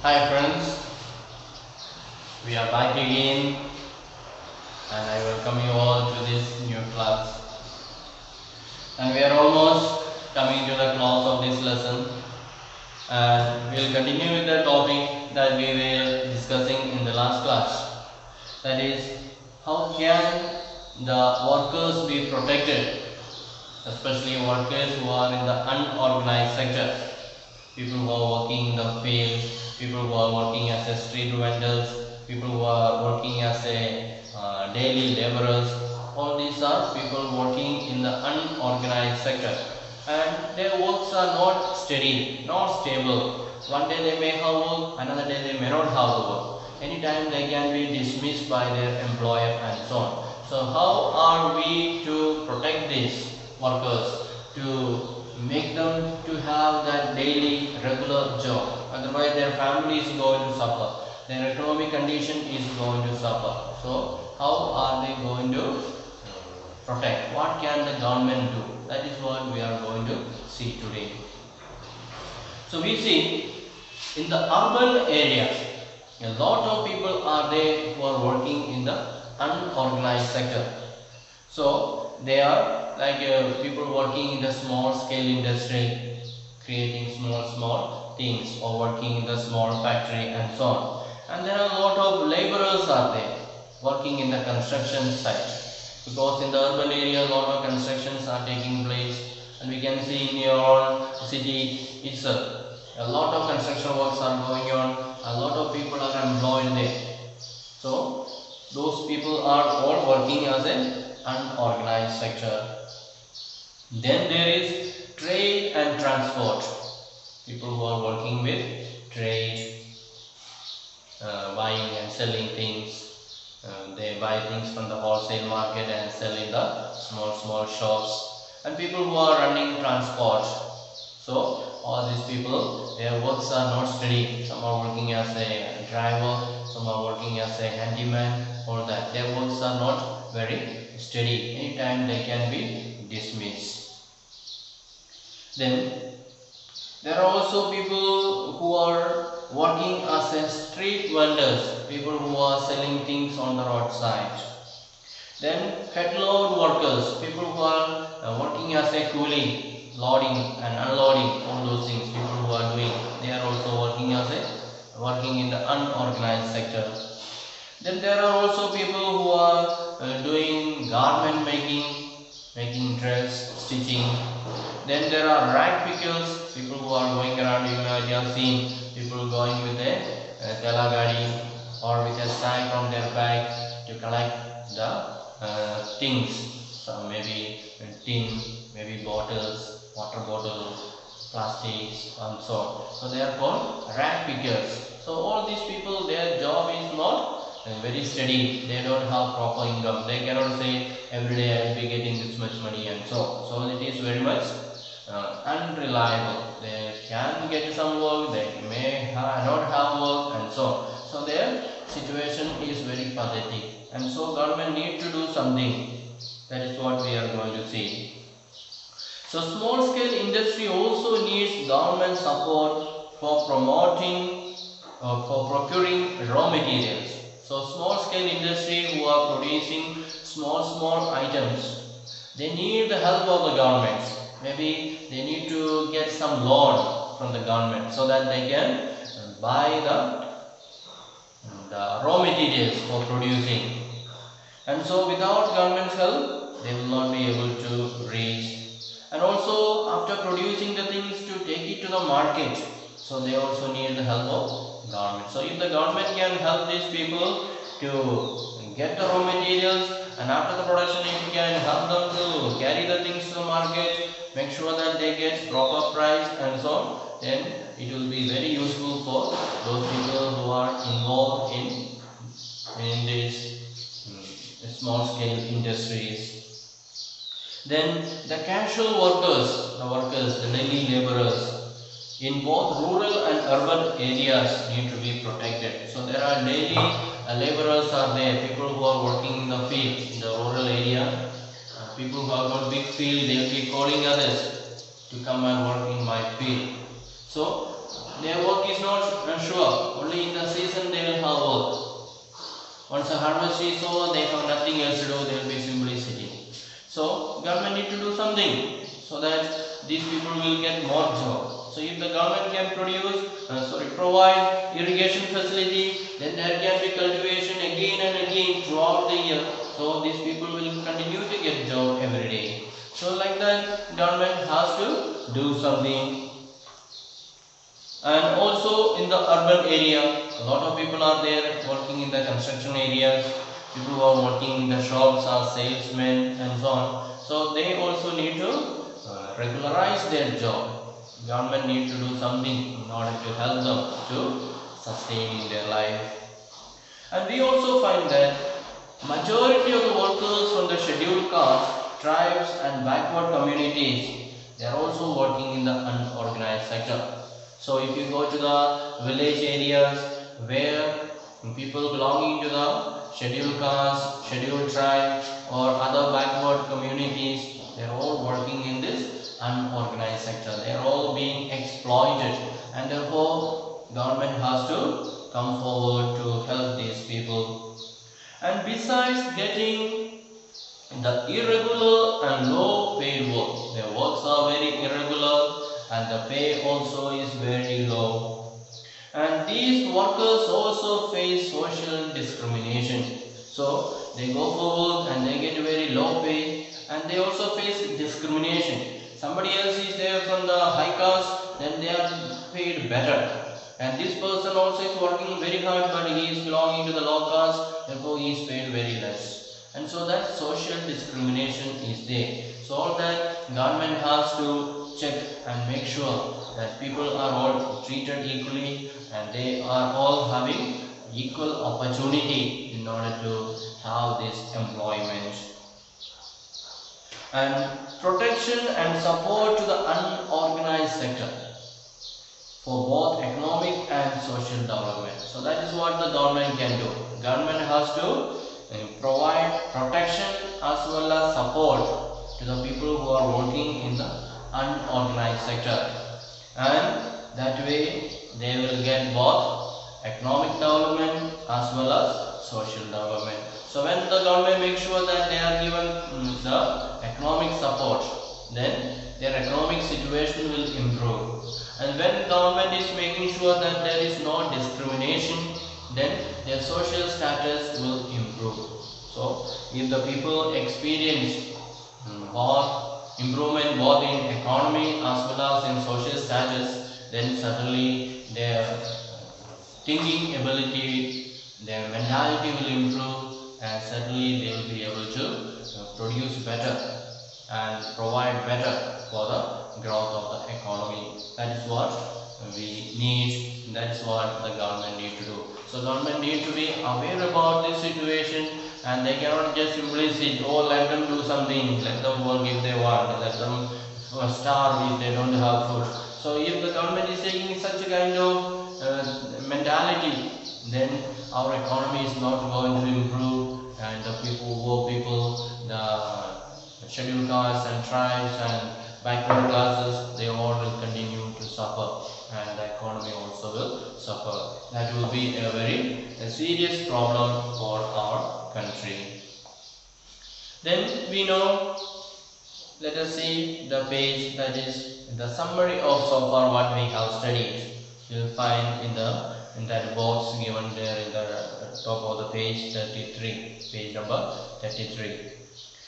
Hi friends, we are back again and I welcome you all to this new class. And we are almost coming to the close of this lesson and we will continue with the topic that we were discussing in the last class. That is, how can the workers be protected, especially workers who are in the unorganized sector, people who are working in the field, people who are working as a street vendors, people who are working as a daily laborers. All these are people working in the unorganized sector, and their works are not steady, not stable. One day they may have work, another day they may not have the work. Anytime they can be dismissed by their employer and so on. So how are we to protect these workers, to make them to have that daily regular job? Otherwise their family is going to suffer, their economic condition is going to suffer. So how are they going to protect? What can the government do? That is what we are going to see today. So we see in the urban areas, a lot of people are there who are working in the unorganized sector. So they are like people working in the small scale industry, creating small things, or working in the small factory and so on. And there are a lot of laborers are there working in the construction site, because in the urban area a lot of constructions are taking place, and we can see in your own city itself a lot of construction works are going on, a lot of people are employed there. So those people are all working as an unorganized sector. Then there is trade and transport, people who are working with trade, buying and selling things. They buy things from the wholesale market and sell in the small shops, and people who are running transport. So all these people, their works are not steady. Some are working as a driver, some are working as a handyman, or that their works are not very steady. Anytime they can be dismissed. Then there are also people who are working as a street vendors, people who are selling things on the roadside. Then headload workers, people who are working as a coolie, loading and unloading, all those things people who are doing, they are also working in the unorganized sector. Then there are also people who are doing garment making dress, stitching. Then there are rag pickers, people who are going around. You might have seen people going with a telagadi or with a sack on their back to collect the things. So maybe tin, maybe bottles, water bottles, plastics and so on. So they are called rag pickers. So all these people, their job is not very steady. They don't have proper income. They cannot say every day I will be getting this much money and so on. So it is very much unreliable. They can get some work, they may not have work and so on. So their situation is very pathetic, and so government need to do something. That is what we are going to see. So small scale industry also needs government support for promoting for procuring raw materials. So small scale industry who are producing small items, they need the help of the government. Maybe they need to get some loan from the government so that they can buy the raw materials for producing. And so without government's help, they will not be able to reach. And also after producing the things, to take it to the market, so they also need the help of government. So if the government can help these people to get the raw materials, and after the production it can help them to carry the things to the market, make sure that they get proper price and so on, then it will be very useful for those people who are involved in these small scale industries. Then the casual workers, the daily laborers in both rural and urban areas need to be protected. So there are daily laborers are there, people who are working in the field, in the rural area, people who have got big field, they will be calling others to come and work in my field. So their work is not sure. Only in the season they will have work. Once the harvest is over, they have nothing else to do. They will be simply sitting. So government need to do something so that these people will get more job. So if the government can provide irrigation facility, then there can be cultivation again and again throughout the year. So these people will continue to get job every day. So like that, government has to do something. And also in the urban area, a lot of people are there working in the construction areas. People who are working in the shops are salesmen and so on. So they also need to regularize their job. Government need to do something in order to help them to sustain in their life. And we also find that majority of the workers from the scheduled caste, tribes and backward communities, they are also working in the unorganized sector. So if you go to the village areas where people belonging to the scheduled caste, scheduled tribe or other backward communities, they are all working in this unorganized sector. They are all being exploited, and therefore government has to come forward to help these people. And besides getting the irregular and low paid work, their works are very irregular and the pay also is very low. And these workers also face social discrimination. So they go for work and they get very low pay, and they also face discrimination. Somebody else is there from the high caste, then they are paid better. And this person also is working very hard, but he is belonging to the low caste, therefore he is paid very less. And so that social discrimination is there. So all that government has to check and make sure that people are all treated equally and they are all having equal opportunity in order to have this employment. And protection and support to the unorganized sector for both economic and social development. So that is what the government can do. Government has to provide protection as well as support to the people who are working in the unorganized sector, and that way they will get both economic development as well as social development. So when the government makes sure that they are given the economic support, then their economic situation will improve. And when government is making sure that there is no discrimination, then their social status will improve. So if the people experience improvement both in economy as well as in social status, then certainly their thinking ability, their mentality will improve, and certainly they will be able to produce better and provide better for the growth of the economy. That is what we need, that is what the government need to do. So government need to be aware about this situation, and they cannot just simply sit, oh let them do something, let them work if they want, let them starve if they don't have food. So if the government is taking such a kind of mentality, then our economy is not going to improve, and the poor people, the scheduled castes and tribes and backward classes, they all will continue to suffer, and the economy also will suffer. That will be a very serious problem for our country. Then we know, let us see the page, that is the summary of so far what we have studied. You will find in that box given there in the top of the page 33, page number 33.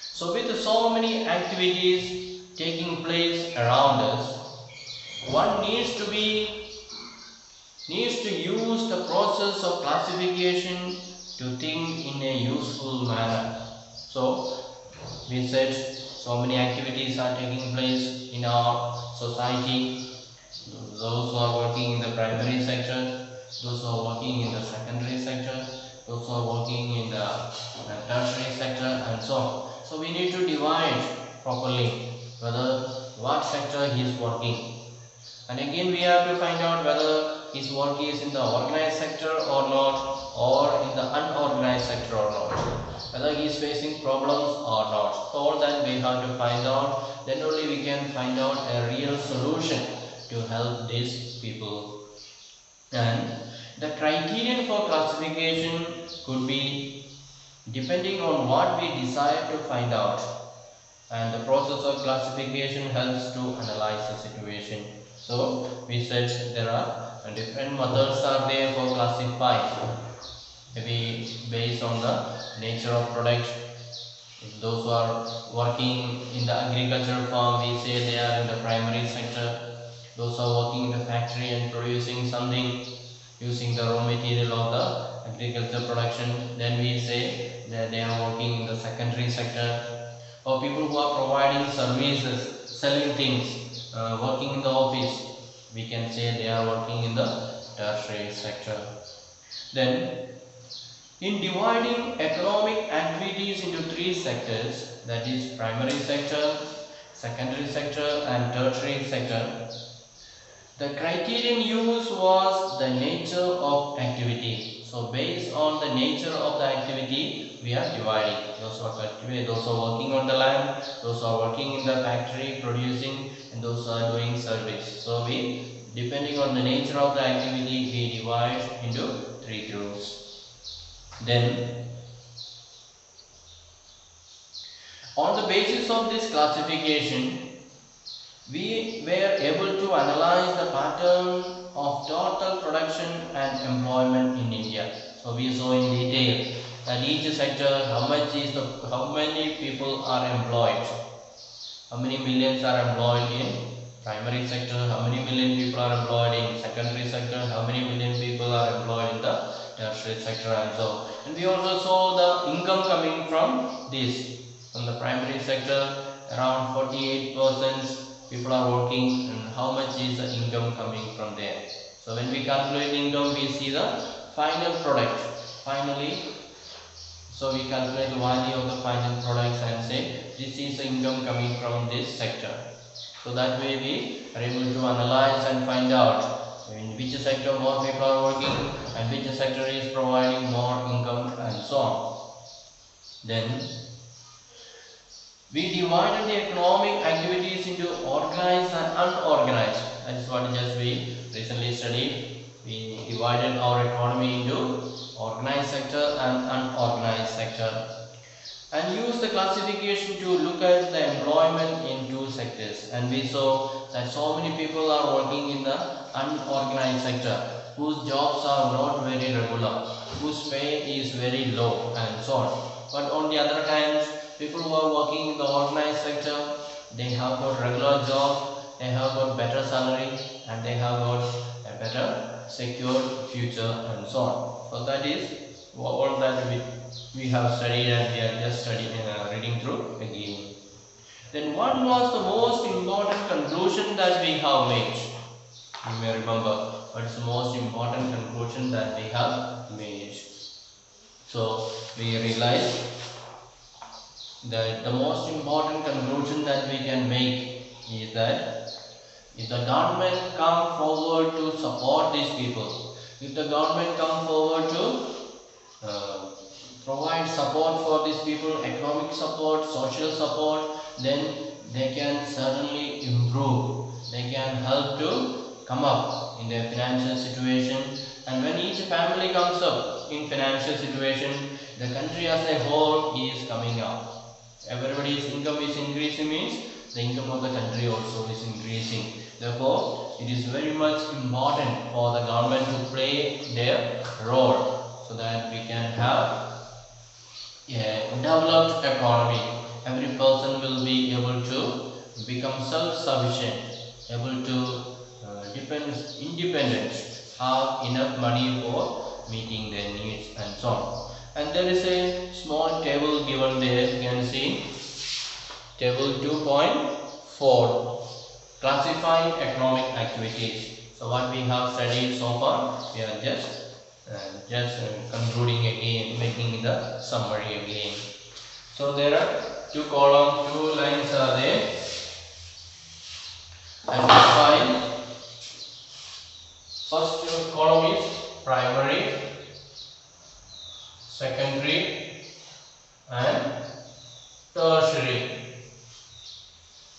So with so many activities taking place around us, one needs to use the process of classification to think in a useful manner. So we said so many activities are taking place in our society. Those who are working in the primary sector, those who are working in the secondary sector, those who are working in the tertiary sector, and so on. So we need to divide properly whether what sector he is working, and again we have to find out whether his work is in the organized sector or not, or in the unorganized sector or not, whether he is facing problems or not. So all that we have to find out, then only we can find out a real solution to help these people. And the criterion for classification could be depending on what we desire to find out, and the process of classification helps to analyze the situation. So we said there are different methods are there for classifying, maybe based on the nature of product. If those who are working in the agricultural farm, we say they are in the primary sector. Those who are working in the factory and producing something using the raw material of the agriculture production, then we say that they are working in the secondary sector. Or people who are providing services, selling things, working in the office, we can say they are working in the tertiary sector. Then in dividing economic activities into three sectors, that is primary sector, secondary sector and tertiary sector, the criterion used was the nature of activity. So based on the nature of the activity, we are dividing. Those who are working on the land, those who are working in the factory producing, and those who are doing service. So we, depending on the nature of the activity, we divide into three groups. Then, on the basis of this classification, we were able to analyze the pattern of total production and employment in India. So we saw in detail that each sector, how many people are employed, how many millions are employed in primary sector, how many million people are employed in secondary sector, how many million people are employed in the tertiary sector, and so. And we also saw the income coming from this. From the primary sector, around 48% people are working, and how much is the income coming from there. So when we calculate income, we see the final product. Finally, so we calculate the value of the final products and say this is the income coming from this sector. So that way we are able to analyze and find out in which sector more people are working and which sector is providing more income and so on. Then we divided the economic activities into organized and unorganized. That is what just we recently studied. We divided our economy into organized sector and unorganized sector, and use the classification to look at the employment in two sectors. And we saw that so many people are working in the unorganized sector, whose jobs are not very regular, whose pay is very low, and so on. But on the other hand, people who are working in the organized sector, they have got regular job, they have got better salary, and they have got a better secure future, and so on. So that is all that we have studied, and we are just reading through again. Then what was the most important conclusion that we have made? You may remember what is the most important conclusion that we have made. So we realized that the most important conclusion that we can make is that if the government come forward to support these people, if the government come forward to provide support for these people, economic support, social support, then they can certainly improve. They can help to come up in their financial situation. And when each family comes up in financial situation, the country as a whole is coming up. Everybody's income is increasing means the income of the country also is increasing. Therefore, it is very much important for the government to play their role so that we can have a developed economy. Every person will be able to become self-sufficient, able to independent, have enough money for meeting their needs, and so on. And there is a small table given there. You can see table 2.4, classifying economic activities. So what we have studied so far, we are just concluding again, making the summary again. So there are two columns, two lines are there, and define. First column is primary, secondary, and tertiary.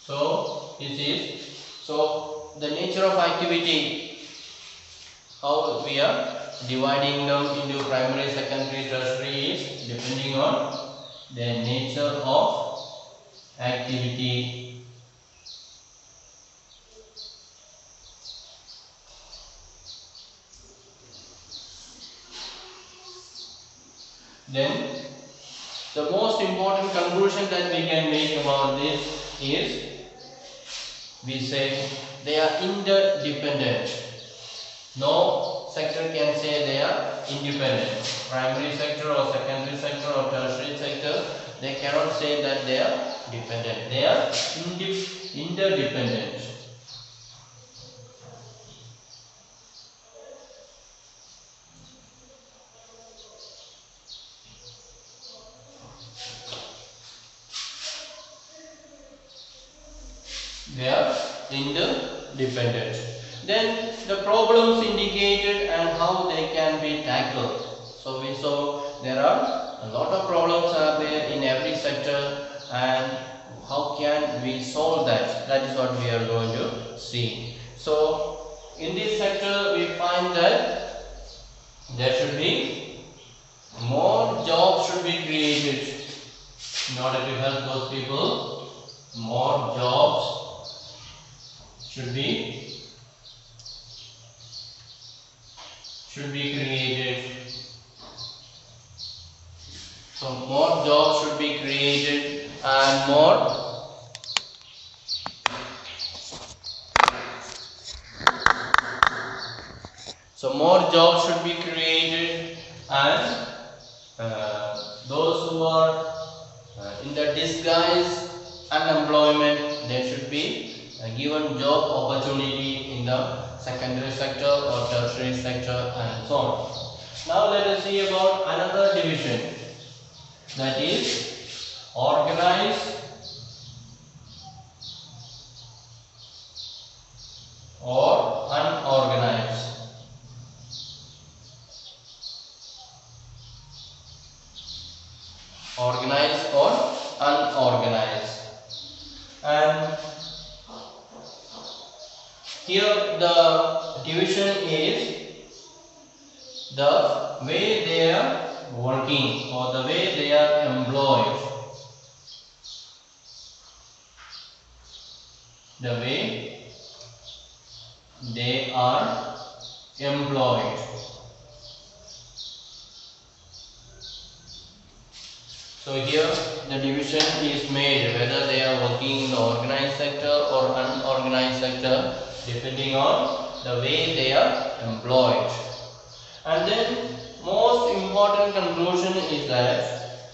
So this is the nature of activity. how we are dividing them into primary, secondary, tertiary is depending on the nature of activity. Then the most important conclusion that we can make about this is we say they are interdependent. No sector can say they are independent. Primary sector or secondary sector or tertiary sector, they cannot say that they are dependent. They are interdependent. They are interdependent. Then the problems indicated and how they can be tackled. So we saw there are a lot of problems are there in every sector, and how can we solve that? That is what we are going to see. So in this sector we find that there should be more jobs should be created in order to help those people. More jobs should be created. So more jobs should be created and more jobs should be created, and those who are in the disguise unemployment, there should be a given job opportunity in the secondary sector or tertiary sector and so on. Now let us see about another division, that is organized or unorganized. Organized or unorganized. And here the division is the way they are working or the way they are employed. The way they are employed. So here the division is made whether they are working in the organized sector or unorganized sector, depending on the way they are employed. And then most important conclusion is that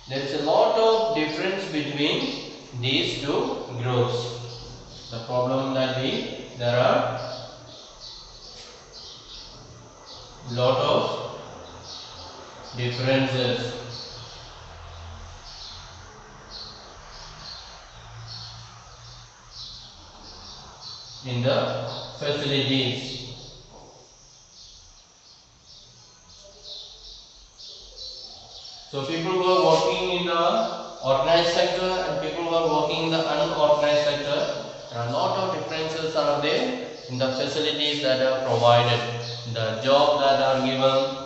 there is a lot of difference between these two groups. The problem that there are lot of differences in the facilities. So people who are working in the organized sector and people who are working in the unorganized sector, there are a lot of differences are there in the facilities that are provided, the job that are given,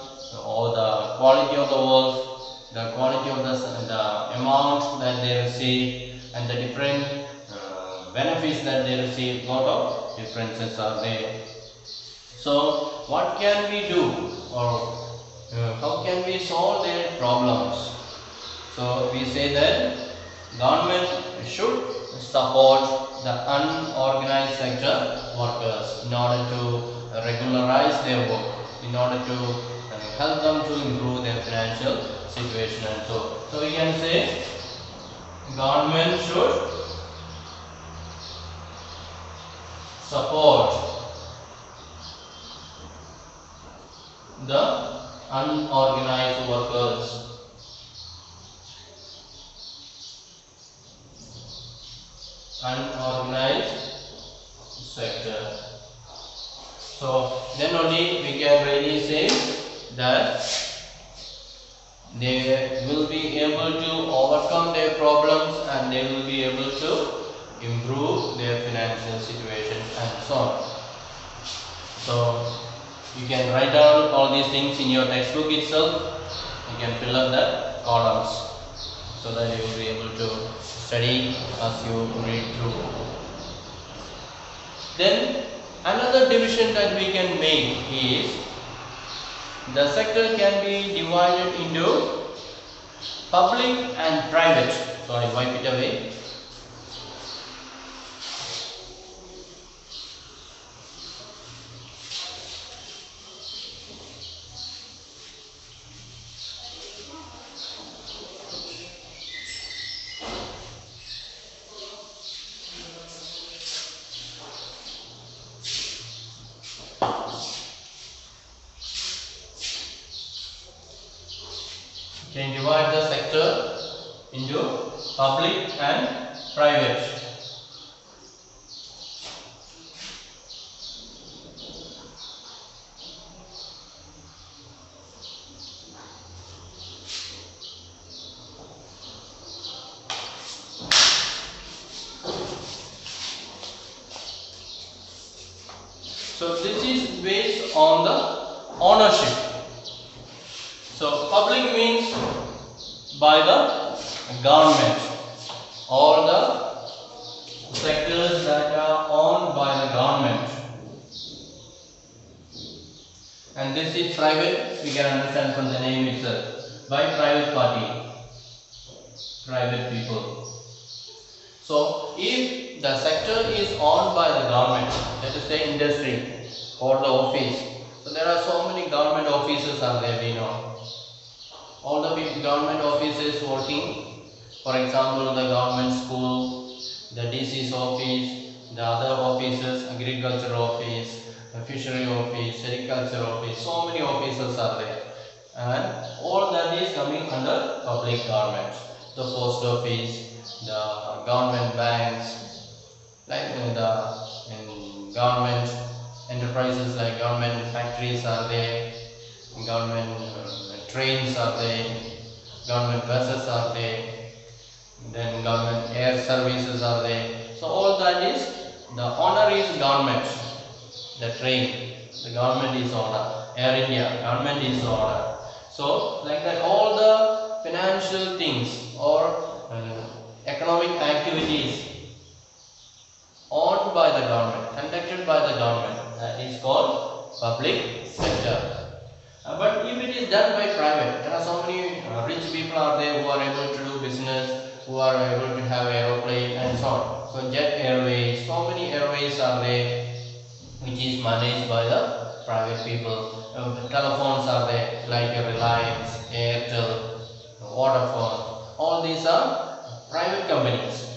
or the quality of the work, the quality of the amount that they receive, and the different benefits that they receive. Lot of differences are there. So what can we do, or how can we solve their problems? So we say that government should support the unorganized sector workers in order to regularize their work, in order to help them to improve their financial situation. And so we can say government should support the unorganized workers. Unorganized sector. So then only we can really say that they will be able to overcome their problems and they will be able to improve their financial situation and so on. So You can write down all these things in your textbook itself. You can fill up the columns so that you will be able to study as you read through. Then another division that we can make is the sector can be divided into public and private. So I wipe it away. Can divide the sector into public and private. So this is based on the ownership. So public means by the government. All the sectors that are owned by the government. And this is private, we can understand from the name itself. By private party. Private people. So if the sector is owned by the government, let us say industry or the office. So there are so many government offices are there, we know. All the government offices working, for example the government school, the DC's office, the other offices, agriculture office, the fishery office, agriculture office, so many offices are there, and all that is coming under public government. The post office, the government banks, like the government enterprises like government factories are there, government trains are there, government buses are there, then government air services are there. So all that is, the owner is government. The train, the government is owner. Air India, government is owner. So like that, all the financial things or economic activities owned by the government, conducted by the government, that is called public sector. But if it is done by private, there are so many rich people are there who are able to do business, who are able to have aeroplane and so on. So jet airways, so many airways are there which is managed by the private people. Telephones are there like Reliance, Airtel, Vodafone. All these are private companies.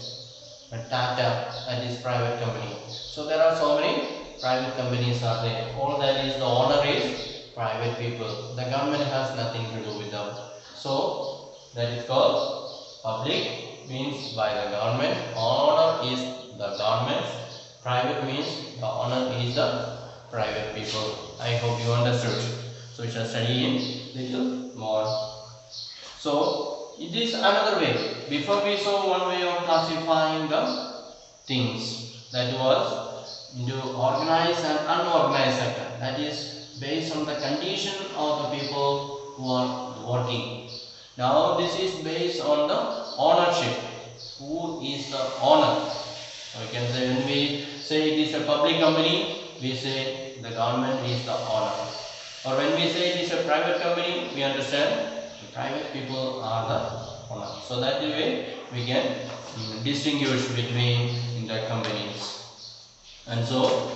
Tata, that is private company. So there are so many private companies are there. All that is, the owner is private people. The government has nothing to do with them. So that is called public, means by the government. Owner is the government. Private means the owner is the private people. I hope you understood. So we shall study in little more. So it is another way. Before we saw one way of classifying the things, that was into organized and unorganized sector. That is based on the condition of the people who are working. Now this is based on the ownership. Who is the owner? We can say, when we say it is a public company, we say the government is the owner. Or when we say it is a private company, we understand the private people are the owner. So that way we can distinguish between the companies. And so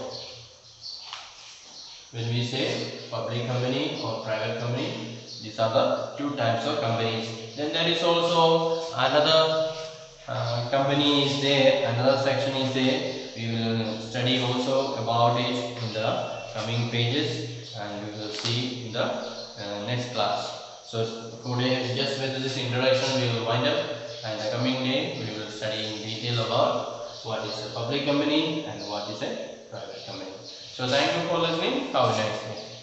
when we say public company or private company, these are the two types of companies. Then there is also another company is there, another section is there. We will study also about it in the coming pages, and we will see in the next class. So today, just with this introduction, we will wind up, and the coming day we will study in detail about what is a public company and what is a private company. So thank you for listening. Have a nice day.